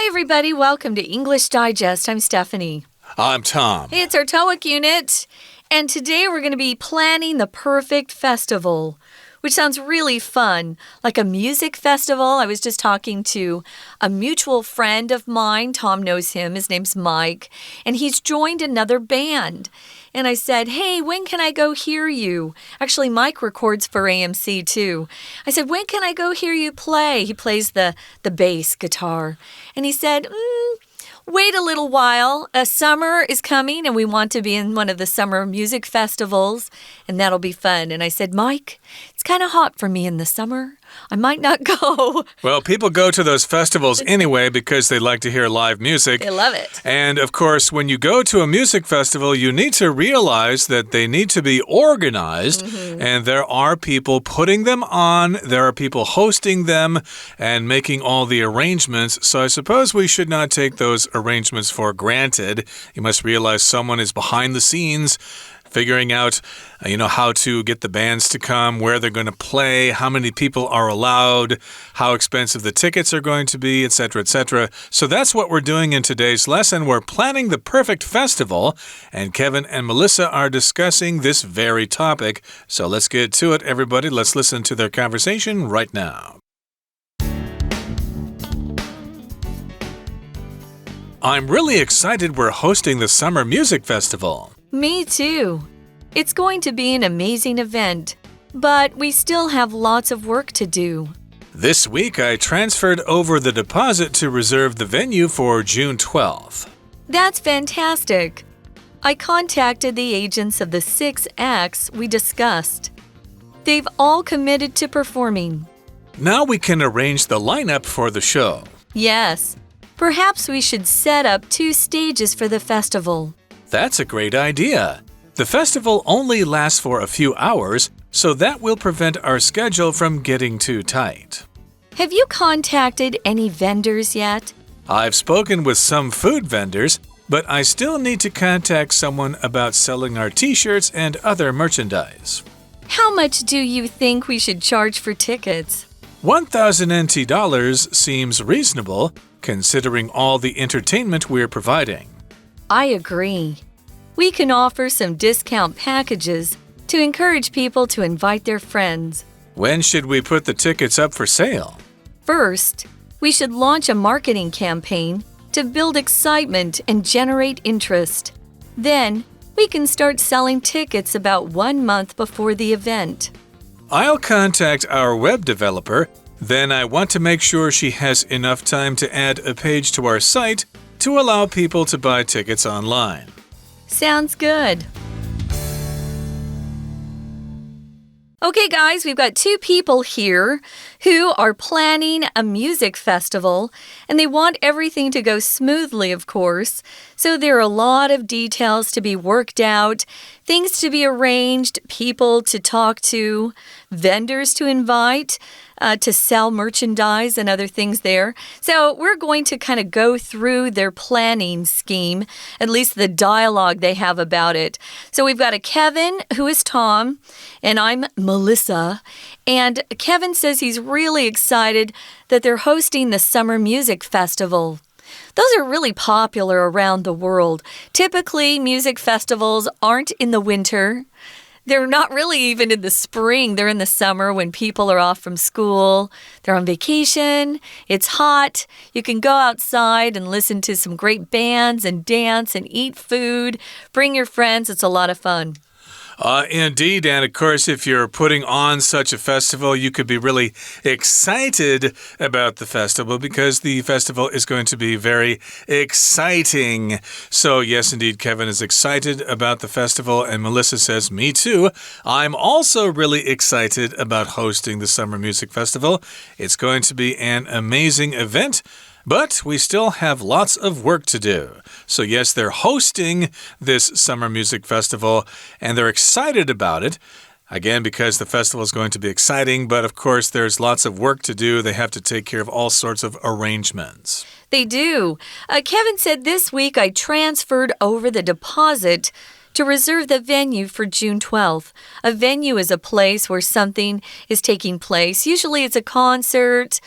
Hi, everybody. Welcome to English Digest. I'm Stephanie. I'm Tom. Hey, it's our TOEIC unit. And today we're going to be planning the perfect festival, which sounds really fun, like a music festival. I was just talking to a mutual friend of mine. Tom knows him. His name's Mike. And he's joined another band. And I said, hey, when can I go hear you? Actually, Mike records for AMC too. I said, when can I go hear you play? He plays the bass guitar. And he said, wait a little while. Summer is coming and we want to be in one of the summer music festivals. And that'll be fun. And I said, Mike, it's kind of hot for me in the summer. I might not go. Well, people go to those festivals anyway because they like to hear live music. They love it. And, of course, when you go to a music festival, you need to realize that they need to be organized. And there are people putting them on. There are people hosting them and making all the arrangements. So I suppose we should not take those arrangements for granted. You must realize someone is behind the scenes figuring out, how to get the bands to come, where they're going to play, how many people are allowed, how expensive the tickets are going to be, etc., etc. So that's what we're doing in today's lesson. We're planning the perfect festival, and Kevin and Melissa are discussing this very topic. So let's get to it, everybody. Let's listen to their conversation right now. I'm really excited we're hosting the Summer Music Festival. Me too. It's going to be an amazing event, but we still have lots of work to do. This week, I transferred over the deposit to reserve the venue for June 12th. That's fantastic. I contacted the agents of the 6 acts we discussed. They've all committed to performing. Now we can arrange the lineup for the show. Yes. Perhaps we should set up 2 stages for the festival. That's a great idea. The festival only lasts for a few hours, so that will prevent our schedule from getting too tight. Have you contacted any vendors yet? I've spoken with some food vendors, but I still need to contact someone about selling our t-shirts and other merchandise. How much do you think we should charge for tickets? 1,000 NT dollars seems reasonable, considering all the entertainment we're providing. I agree. We can offer some discount packages to encourage people to invite their friends. When should we put the tickets up for sale? First, we should launch a marketing campaign to build excitement and generate interest. Then, we can start selling tickets about 1 month before the event. I'll contact our web developer. Then I want to make sure she has enough time to add a page to our site to allow people to buy tickets online. Sounds good. Okay, guys, we've got 2 people here who are planning a music festival, and they want everything to go smoothly, of course. So there are a lot of details to be worked out, things to be arranged, people to talk to, vendors to invite, to sell merchandise and other things there. So we're going to kind of go through their planning scheme, at least the dialogue they have about it. So we've got a Kevin, who is Tom, and I'm Melissa. And Kevin says he's really excited that they're hosting the Summer Music Festival. Those are really popular around the world. Typically, music festivals aren't in the winter. They're not really even in the spring. They're in the summer when people are off from school. They're on vacation. It's hot. You can go outside and listen to some great bands and dance and eat food. Bring your friends. It's a lot of fun. Indeed, and of course, if you're putting on such a festival, you could be really excited about the festival because the festival is going to be very exciting. So, yes, indeed, Kevin is excited about the festival, and Melissa says, me too. I'm also really excited about hosting the Summer Music Festival. It's going to be an amazing event. But we still have lots of work to do. So yes, they're hosting this Summer Music Festival, and they're excited about it. Again, because the festival is going to be exciting, but of course, there's lots of work to do. They have to take care of all sorts of arrangements. They do. Kevin said this week I transferred over the deposit to reserve the venue for June 12th. A venue is a place where something is taking place. Usually it's a concert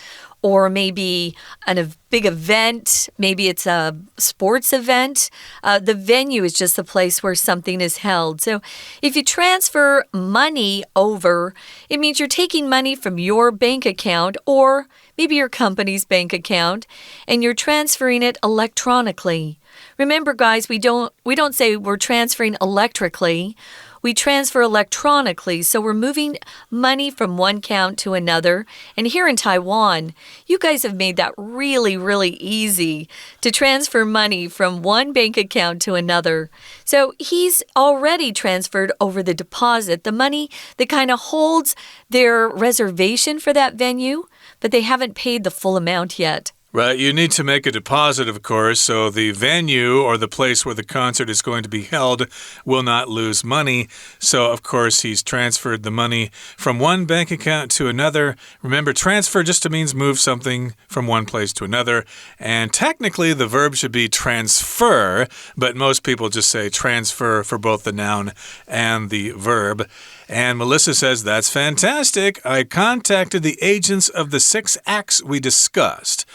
or maybe a big event. Maybe it's a sports event. The venue is just the place where something is held. So if you transfer money over, it means you're taking money from your bank account or maybe your company's bank account, and you're transferring it electronically. Remember, guys, we don't say we're transferring electrically. We transfer electronically, so we're moving money from one account to another. And here in Taiwan, you guys have made that really, really easy to transfer money from one bank account to another. So he's already transferred over the deposit, the money that kind of holds their reservation for that venue, but they haven't paid the full amount yet. Right, you need to make a deposit, of course, so the venue or the place where the concert is going to be held will not lose money. So, of course, he's transferred the money from one bank account to another. Remember, transfer just means move something from one place to another. And technically, the verb should be transfer, but most people just say transfer for both the noun and the verb. And Melissa says, that's fantastic. I contacted the agents of the 6 acts we discussed.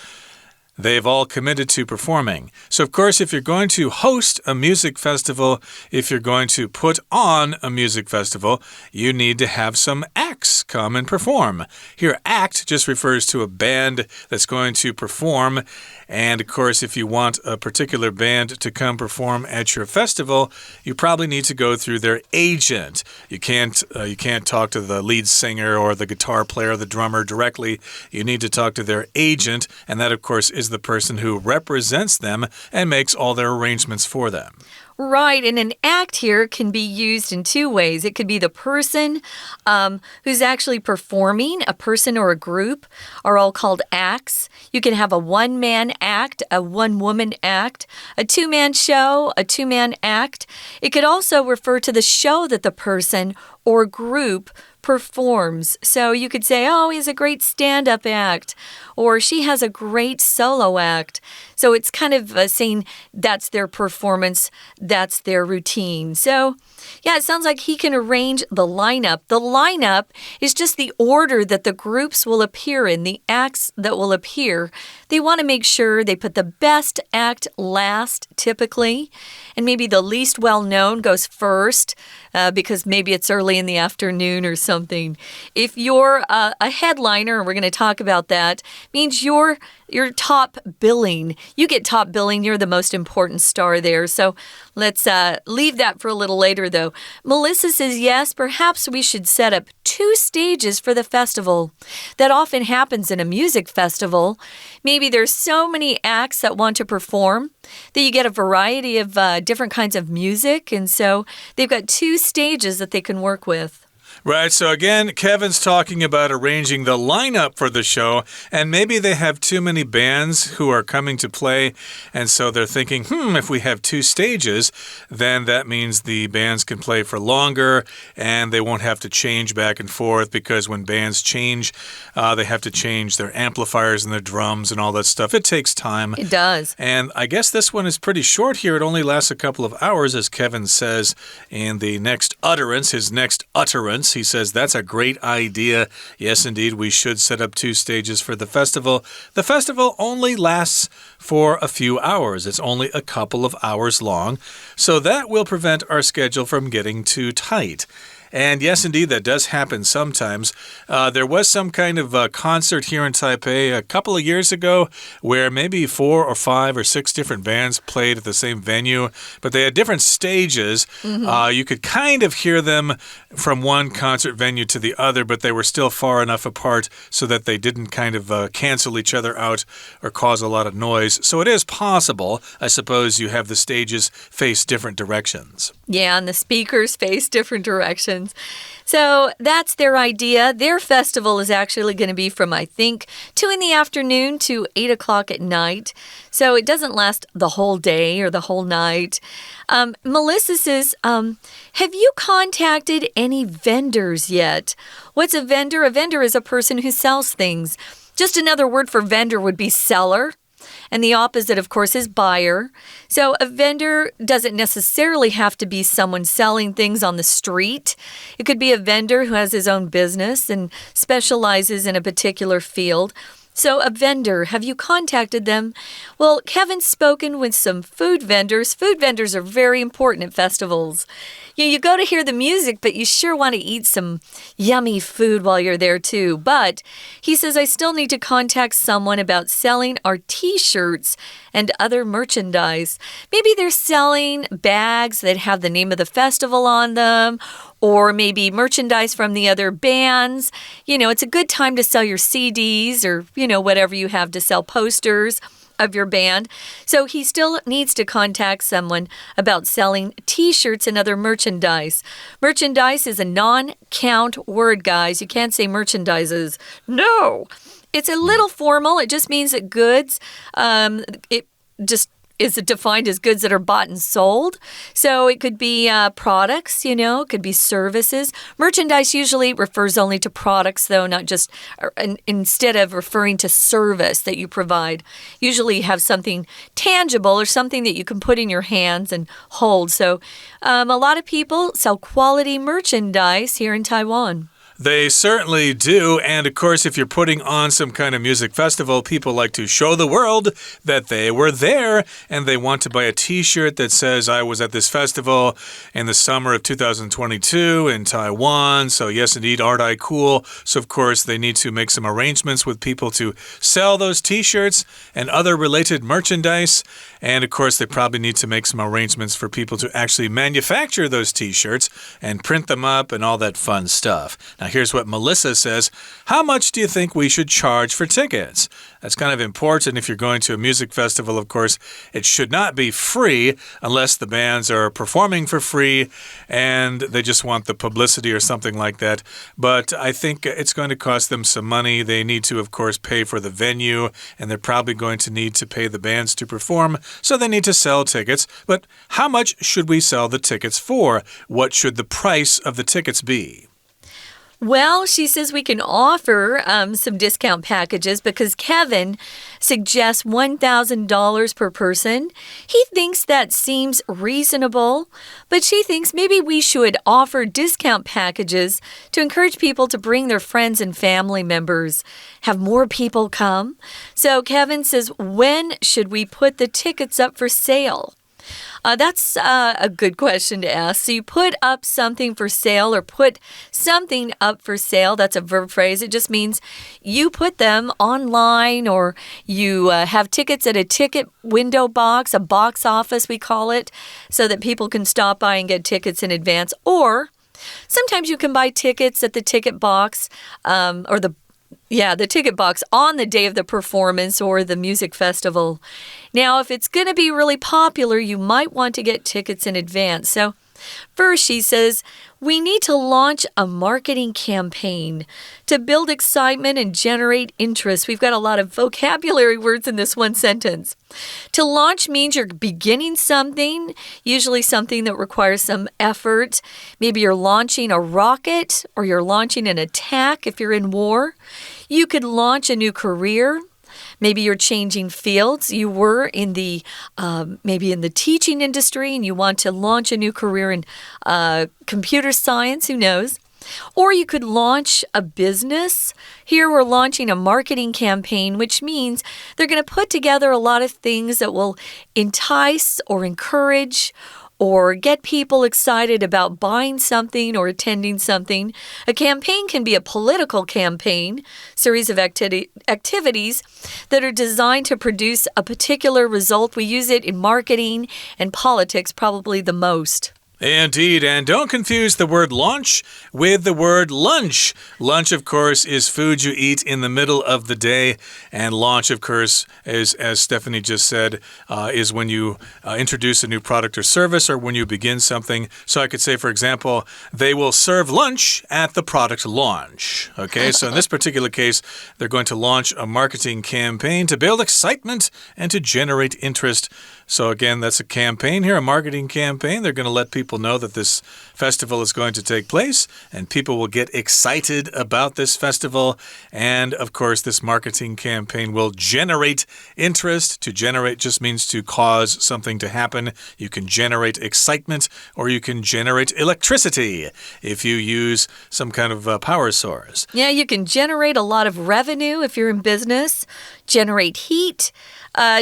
They've all committed to performing. So, of course, if you're going to host a music festival, if you're going to put on a music festival, you need to have some acts come and perform. Here, act just refers to a band that's going to perform. And, of course, if you want a particular band to come perform at your festival, you probably need to go through their agent. You can't talk to the lead singer or the guitar player or the drummer directly. You need to talk to their agent, and that, of course, is the person who represents them and makes all their arrangements for them. Right, and an act here can be used in 2 ways. It could be the person who's actually performing, a person or a group are all called acts. You can have a one-man act, a one-woman act, a 2-man show, a 2-man act. It could also refer to the show that the person or group performs. So you could say, oh, he has a great stand-up act, or she has a great solo act. So it's kind of saying that's their performance, that's their routine. So, yeah, it sounds like he can arrange the lineup. The lineup is just the order that the groups will appear in, the acts that will appear. They want to make sure they put the best act last, typically, and maybe the least well-known goes first because maybe it's early in the afternoon or something. If you're a headliner, and we're going to talk about that, means you're top billing. You get top billing. You're the most important star there. So let's leave that for a little later, though. Melissa says, yes, perhaps we should set up 2 stages for the festival. That often happens in a music festival. Maybe there's so many acts that want to perform that you get a variety of different kinds of music. And so they've got 2 stages that they can work with. Right, so again, Kevin's talking about arranging the lineup for the show, and maybe they have too many bands who are coming to play, and so they're thinking, if we have 2 stages, then that means the bands can play for longer, and they won't have to change back and forth, because when bands change, they have to change their amplifiers and their drums and all that stuff. It takes time. It does. And I guess this one is pretty short here. It only lasts a couple of hours, as Kevin says in the next utterance, his next utterance. He says, that's a great idea. Yes, indeed, we should set up 2 stages for the festival. The festival only lasts for a few hours. It's only a couple of hours long. So that will prevent our schedule from getting too tight. And yes, indeed, that does happen sometimes. There was some kind of concert here in Taipei a couple of years ago where maybe 4 or 5 or 6 different bands played at the same venue, but they had different stages. You could kind of hear them from one concert venue to the other, but they were still far enough apart so that they didn't kind of cancel each other out or cause a lot of noise. So it is possible, I suppose, you have the stages face different directions. Yeah, and the speakers face different directions. So that's their idea. Their festival is actually going to be from, I think, 2 in the afternoon to 8 o'clock at night. So it doesn't last the whole day or the whole night. Melissa says, have you contacted any vendors yet? What's a vendor? A vendor is a person who sells things. Just another word for vendor would be seller. And the opposite, of course, is buyer. So a vendor doesn't necessarily have to be someone selling things on the street. It could be a vendor who has his own business and specializes in a particular field. So, a vendor, have you contacted them? Well, Kevin's spoken with some food vendors. Food vendors are very important at festivals. You go to hear the music, but you sure want to eat some yummy food while you're there too. But he says, I still need to contact someone about selling our t-shirts and other merchandise. Maybe they're selling bags that have the name of the festival on them, or maybe merchandise from the other bands. It's a good time to sell your CDs or, whatever you have to sell, posters of your band. So he still needs to contact someone about selling t-shirts and other merchandise. Merchandise is a non-count word, guys. You can't say merchandises. No! It's a little formal. It just means that goods, it just is defined as goods that are bought and sold. So it could be products, it could be services. Merchandise usually refers only to products, though, not just instead of referring to service that you provide. Usually you have something tangible or something that you can put in your hands and hold. So a lot of people sell quality merchandise here in Taiwan. They certainly do. And of course, if you're putting on some kind of music festival, people like to show the world that they were there and they want to buy a t-shirt that says, I was at this festival in the summer of 2022 in Taiwan. So yes, indeed, aren't I cool? So of course, they need to make some arrangements with people to sell those t-shirts and other related merchandise. And of course, they probably need to make some arrangements for people to actually manufacture those t-shirts and print them up and all that fun stuff. Now, here's what Melissa says. How much do you think we should charge for tickets? That's kind of important if you're going to a music festival. Of course, it should not be free unless the bands are performing for free and they just want the publicity or something like that. But I think it's going to cost them some money. They need to, of course, pay for the venue, and they're probably going to need to pay the bands to perform, so they need to sell tickets. But how much should we sell the tickets for? What should the price of the tickets be? Well, she says we can offer some discount packages because Kevin suggests $1,000 per person. He thinks that seems reasonable, but she thinks maybe we should offer discount packages to encourage people to bring their friends and family members, have more people come. So Kevin says, when should we put the tickets up for sale? That's a good question to ask. So you put up something for sale or put something up for sale. That's a verb phrase. It just means you put them online or you have tickets at a ticket window box, a box office we call it, so that people can stop by and get tickets in advance. Or sometimes you can buy tickets at the ticket box or the ticket box on the day of the performance or the music festival. Now, if it's going to be really popular, you might want to get tickets in advance. So first, she says, we need to launch a marketing campaign to build excitement and generate interest. We've got a lot of vocabulary words in this one sentence. To launch means you're beginning something, usually something that requires some effort. Maybe you're launching a rocket or you're launching an attack if you're in war. You could launch a new career. Maybe you're changing fields. You were in the maybe in the teaching industry and you want to launch a new career in computer science. Who knows? Or you could launch a business. Here we're launching a marketing campaign, which means they're going to put together a lot of things that will entice or encourage or get people excited about buying something or attending something. A campaign can be a political campaign, series of activities that are designed to produce a particular result. We use it in marketing and politics probably the most. Indeed, and don't confuse the word launch with the word lunch. Lunch, of course, is food you eat in the middle of the day, and launch, of course, is, as Stephanie just said, is when you introduce a new product or service or when you begin something. So I could say, for example, they will serve lunch at the product launch. Okay, so in this particular case, they're going to launch a marketing campaign to build excitement and to generate interest. So again, that's a campaign here, a marketing campaign. They're going to let people people know that this festival is going to take place, and people will get excited about this festival. And, of course, this marketing campaign will generate interest. To generate just means to cause something to happen. You can generate excitement, or you can generate electricity if you use some kind of power source. Yeah, you can generate a lot of revenue if you're in business, generate heat,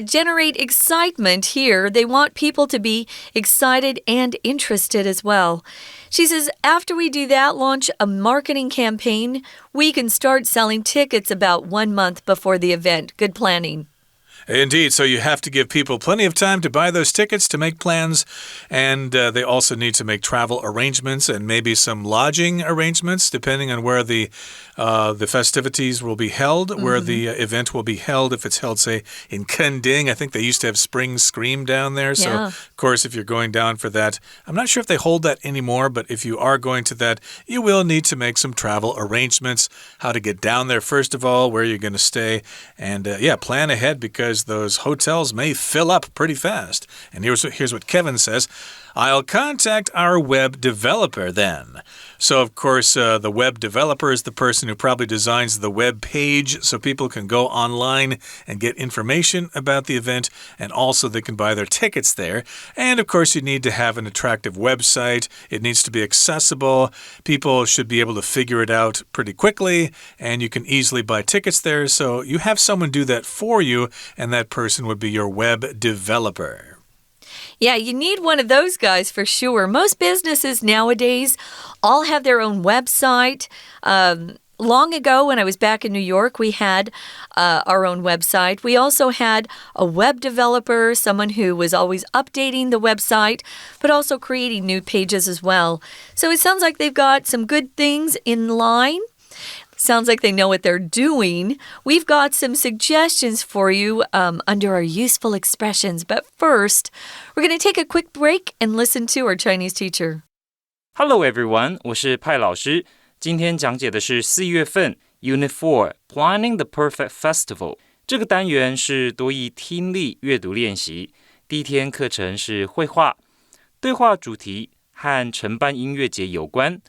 generate excitement here. They want people to be excited and interested as well. She says, after we do that, launch a marketing campaign, we can start selling tickets about 1 month before the event. Good planning. Indeed, so you have to give people plenty of time to buy those tickets, to make plans, and they also need to make travel arrangements and maybe some lodging arrangements, depending on where the festivities will be held, where the event will be held. If it's held, say, in Kending, I think they used to have Spring Scream down there. So, of course, if you're going down for that, I'm not sure if they hold that anymore, but if you are going to that, you will need to make some travel arrangements, how to get down there, first of all, where you're going to stay, and, plan ahead because those hotels may fill up pretty fast. And here's what Kevin says. I'll contact our web developer then. So, of course, the web developer is the person who probably designs the web page so people can go online and get information about the event, and also they can buy their tickets there. And, of course, you need to have an attractive website. It needs to be accessible. People should be able to figure it out pretty quickly, and you can easily buy tickets there. So you have someone do that for you, and that person would be your web developer. Yeah, you need one of those guys for sure. Most businesses nowadays all have their own website. Long ago, when I was back in New York, we had our own website. We also had a web developer, someone who was always updating the website, but also creating new pages as well. So it sounds like they've got some good things in line. Sounds like they know what they're doing. We've got some suggestions for you under our useful expressions. But first, we're going to take a quick break and listen to our Chinese teacher. Hello everyone, 我是派老师。今天讲解的是4月份 Unit4 Planning the Perfect Festival。这个单元是多益听力阅读练习。第一天课程是绘画，对话主题和承办音乐节有关。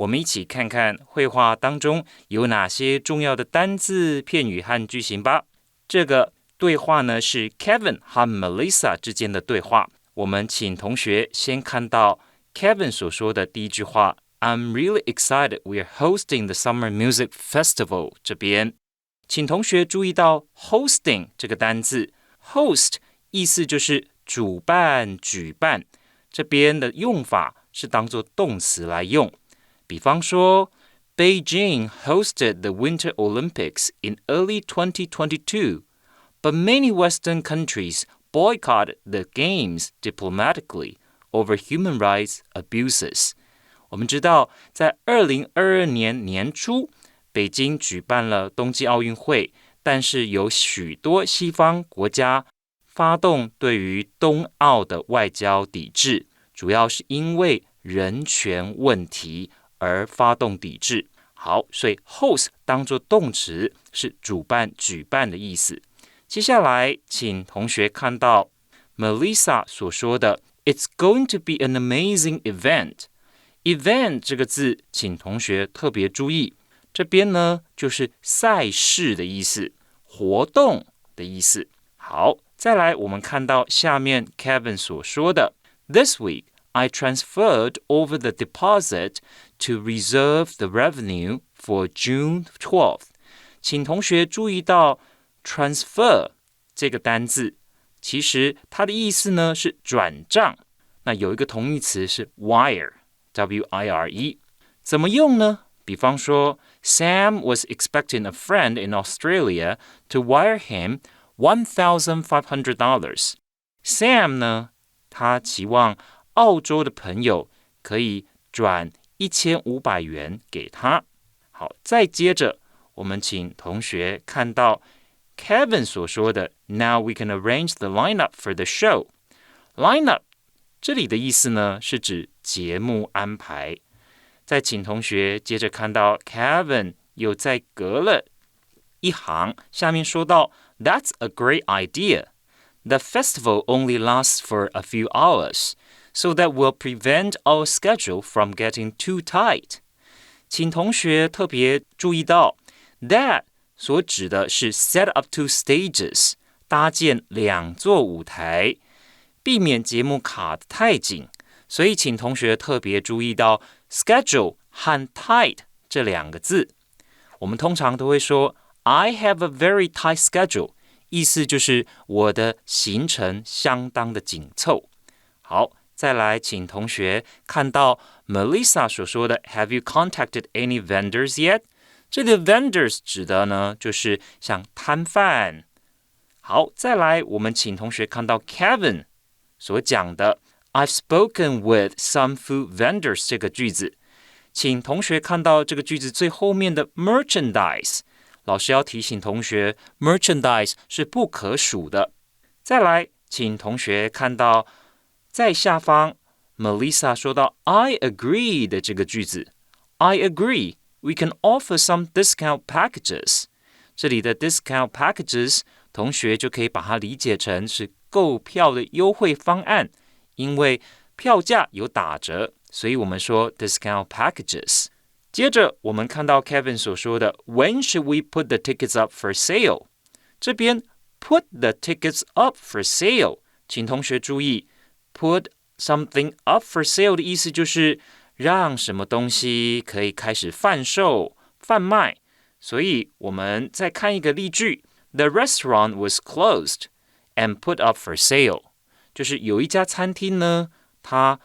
我们一起看看绘画当中有哪些重要的单字、片语和句型吧。这个对话呢是 Kevin 和 Melissa 之间的对话。我们请同学先看到 Kevin 所说的第一句话 I'm really excited we're hosting the Summer Music Festival 这边。请同学注意到 hosting 这个单字 host 意思就是主办、举办，这边的用法是当作动词来用。比方说 Beijing hosted the Winter Olympics in early 2022, but many Western countries boycotted the games diplomatically over human rights abuses. 我们知道，在2022年年初，北京举办了冬季奥运会，但是有许多西方国家发动对于冬奥的外交抵制，主要是因为人权问题而发动抵制。好，所以 host 当作动词是主办、举办的意思。接下来，请同学看到 Melissa 所说的 It's going to be an amazing event。event 这个字，请同学特别注意，这边呢就是赛事的意思，活动的意思。好，再来我们看到下面 Kevin 所说的 This week I transferred over the deposit to reserve the revenue for June 12th. 请同学注意到 transfer 这个单字，其实它的意思呢是转账。那有一个同义词是 wire, W-I-R-E. 怎么用呢？比方说 Sam was expecting a friend in Australia to wire him $1,500. Sam 呢，他期望澳洲的朋友可以转1500元给他。好，再接着我们请同学看到 Kevin 所说的 Now we can arrange the lineup for the show. Lineup 这里的意思呢是指节目安排。再请同学接着看到 Kevin 又再隔了一行，下面说到 That's a great idea. The festival only lasts for a few hours, so that we'll prevent our schedule from getting too tight. 请同学特别注意到 that 所指的是 set up two stages， 搭建2座舞台，避免节目卡得太紧。所以请同学特别注意到 schedule 和 tight 这2个字。我们通常都会说 I have a very tight schedule， 意思就是我的行程相当的紧凑。好，再来请同学看到 Melissa 所说的 Have you contacted any vendors yet？ 这里的 vendors 指的呢就是像摊贩。好，再来我们请同学看到 Kevin 所讲的I've spoken with some food vendors 这个句子，请同学看到这个句子最后面的 merchandise， 老师要提醒同学 merchandise 是不可数的。再来，请同学看到在下方 Melissa 说到 I agree 的这个句子 I agree, we can offer some discount packages。 这里的 discount packages 同学就可以把它理解成是购票的优惠方案，因为票价有打折，所以我们说 discount packages。 接着我们看到 Kevin 所说的 When should we put the tickets up for sale？ 这边 put the tickets up for sale， 请同学注意 put something up for sale 的意思就是让什么东西可以开始贩售贩卖。所以我们再看一个例句 The restaurant was closed and put up for sale，就是有一家餐厅呢，它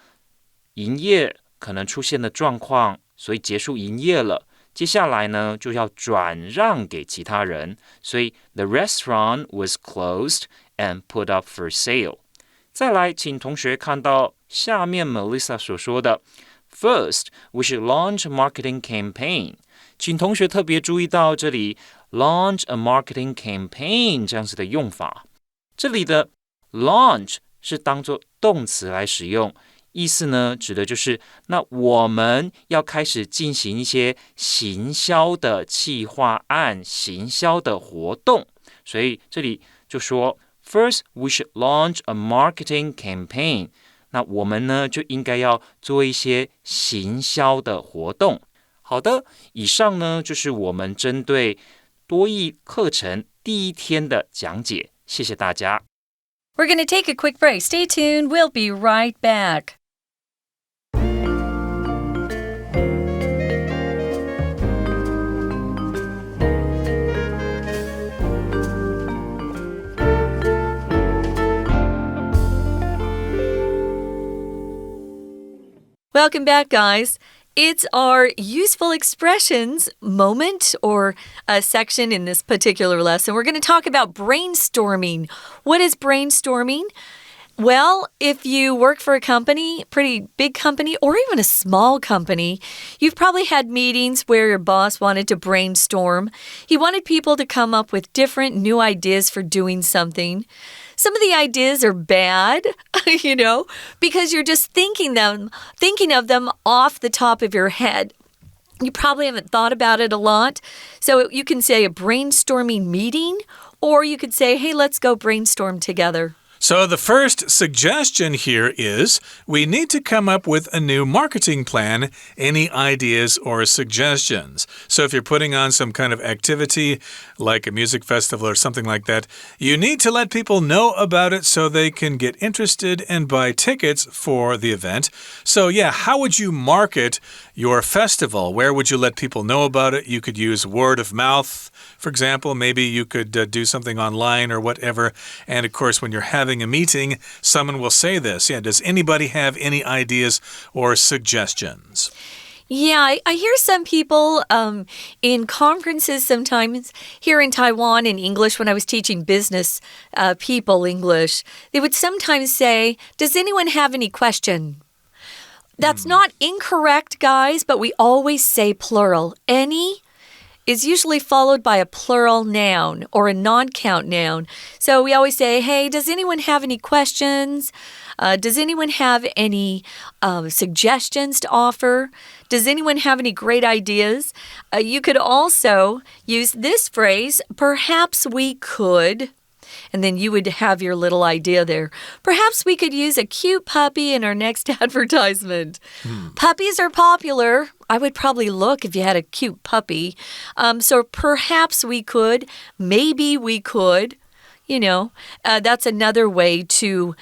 营业可能出现了状况，所以结束营业了。接下来呢，就要转让给其他人，所以 the restaurant was closed and put up for sale。 再来，请同学看到下面 Melissa 所说的 First, we should launch a marketing campaign。 请同学特别注意到这里 launch a marketing campaign 这样子的用法。这里的 launch 是当作动词来使用，意思呢，指的就是那我们要开始进行一些行销的企划案、行销的活动，所以这里就说 First, we should launch a marketing campaign。 那我们呢，就应该要做一些行销的活动。好的，以上呢，就是我们针对多益课程第1天的讲解，谢谢大家。We're going to take a quick break. Stay tuned. We'll be right back. Welcome back, guys. It's our useful expressions moment or a section in this particular lesson. We're going to talk about brainstorming. What is brainstorming? Well, if you work for a company, pretty big company, or even a small company, you've probably had meetings where your boss wanted to brainstorm. He wanted people to come up with different new ideas for doing something. Some of the ideas are bad, because you're just thinking of them off the top of your head. You probably haven't thought about it a lot. So you can say a brainstorming meeting, or you could say, hey, let's go brainstorm together. So the first suggestion here is we need to come up with a new marketing plan. Any ideas or suggestions? So if you're putting on some kind of activity like a music festival or something like that, you need to let people know about it so they can get interested and buy tickets for the event. So yeah, how would you market your festival? Where would you let people know about it? You could use word of mouth, for example. Maybe you could do something online or whatever. And of course, when you're having a meeting, someone will say this. Yeah, does anybody have any ideas or suggestions? Yeah, I hear some people in conferences sometimes here in Taiwan in English when I was teaching business people English. They would sometimes say, does anyone have any question? That's not incorrect, guys, but we always say plural. Any is usually followed by a plural noun or a non-count noun. So we always say, hey, does anyone have any questions? Does anyone have any suggestions to offer? Does anyone have any great ideas? You could also use this phrase, perhaps we could. And then you would have your little idea there. Perhaps we could use a cute puppy in our next advertisement. Puppies are popular. I would probably look if you had a cute puppy. So perhaps we could, maybe we could. That's another way to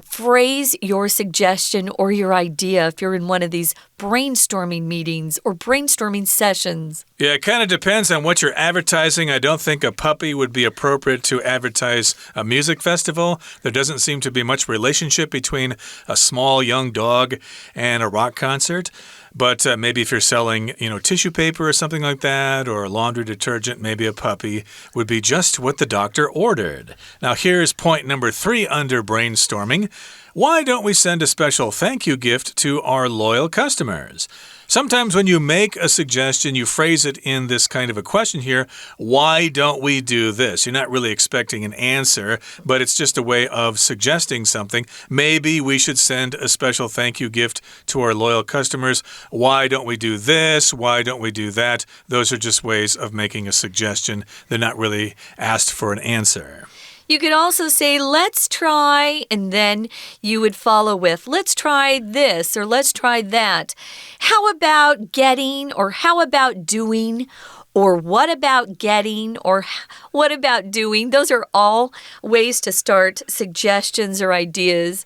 phrase your suggestion or your idea if you're in one of these brainstorming meetings or brainstorming sessions. Yeah, it kind of depends on what you're advertising. I don't think a puppy would be appropriate to advertise a music festival. There doesn't seem to be much relationship between a small young dog and a rock concert. But maybe if you're selling, tissue paper or something like that, or laundry detergent, maybe a puppy would be just what the doctor ordered. Now, here's point number 3 under brainstorming. Why don't we send a special thank you gift to our loyal customers? Sometimes when you make a suggestion, you phrase it in this kind of a question here. Why don't we do this? You're not really expecting an answer, but it's just a way of suggesting something. Maybe we should send a special thank you gift to our loyal customers. Why don't we do this? Why don't we do that? Those are just ways of making a suggestion. They're not really asked for an answer. You could also say, let's try, and then you would follow with, let's try this or let's try that. How about getting or how about doing or what about getting or what about doing? Those are all ways to start suggestions or ideas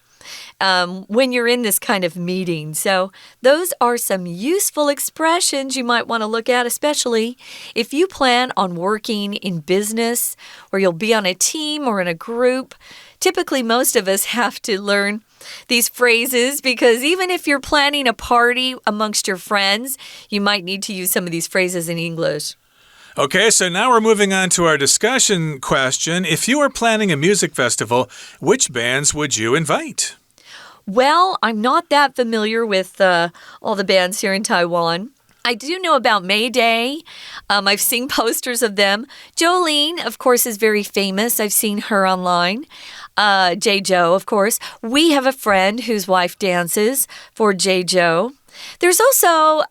when you're in this kind of meeting. So those are some useful expressions you might want to look at, especially if you plan on working in business or you'll be on a team or in a group. Typically, most of us have to learn these phrases because even if you're planning a party amongst your friends, you might need to use some of these phrases in English. Okay, so now we're moving on to our discussion question. If you were planning a music festival, which bands would you invite? Well, I'm not that familiar with all the bands here in Taiwan. I do know about May Day. I've seen posters of them. Jolene, of course, is very famous. I've seen her online. J-Jo, of course. We have a friend whose wife dances for J-Jo. There's also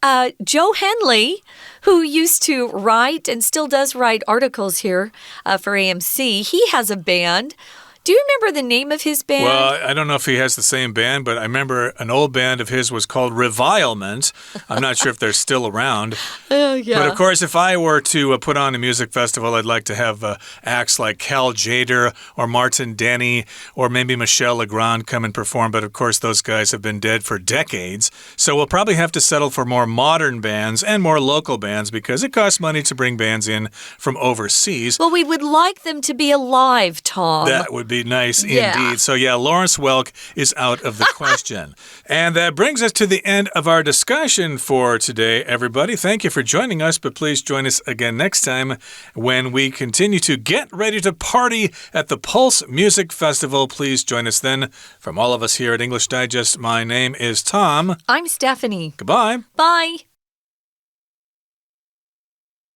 Joe Henley, who used to write and still does write articles here for AMC. He has a band. Do you remember the name of his band? Well, I don't know if he has the same band, but I remember an old band of his was called Revilement. I'm not sure if they're still around. Yeah. But of course, if I were to put on a music festival, I'd like to have acts like Cal Jader or Martin Denny or maybe Michel Legrand come and perform. But of course, those guys have been dead for decades. So we'll probably have to settle for more modern bands and more local bands because it costs money to bring bands in from overseas. Well, we would like them to be alive, Tom. That would be nice indeed. So yeah, Lawrence Welk is out of the question. And that brings us to the end of our discussion for today, everybody. Thank you for joining us, but please join us again next time when we continue to get ready to party at the Pulse Music Festival. Please join us then. From all of us here at English Digest, my name is Tom. I'm Stephanie. Goodbye. Bye.